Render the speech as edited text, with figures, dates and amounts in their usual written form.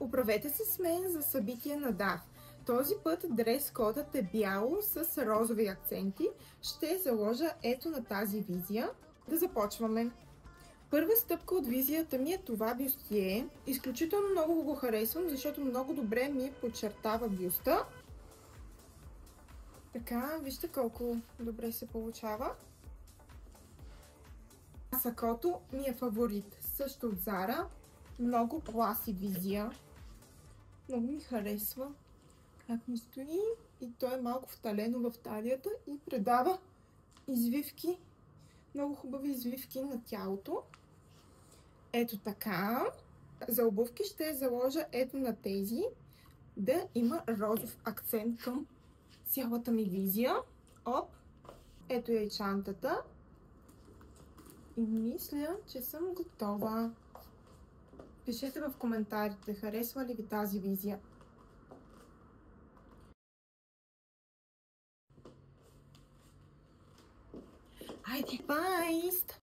Оправете се с мен за събитие на DAF. Този път дрес-кодът е бяло с розови акценти. Ще заложа ето на тази визия. Да започваме. Първа стъпка от визията ми е това бюстие. Изключително много го харесвам, защото много добре ми подчертава бюста. Така, вижте колко добре се получава. Сакото ми е фаворит. Също от Zara. Много класи визия. Много ми харесва как ми стои и то е малко вталено в талията и предава извивки. Много хубави извивки на тялото. Ето така. За обувки ще заложа ето на тези. Да има розов акцент към цялата ми визия. Оп! Ето е и чантата. И мисля, че съм готова. Пишете в коментарите, харесва ли ви тази визия. Айде, бай!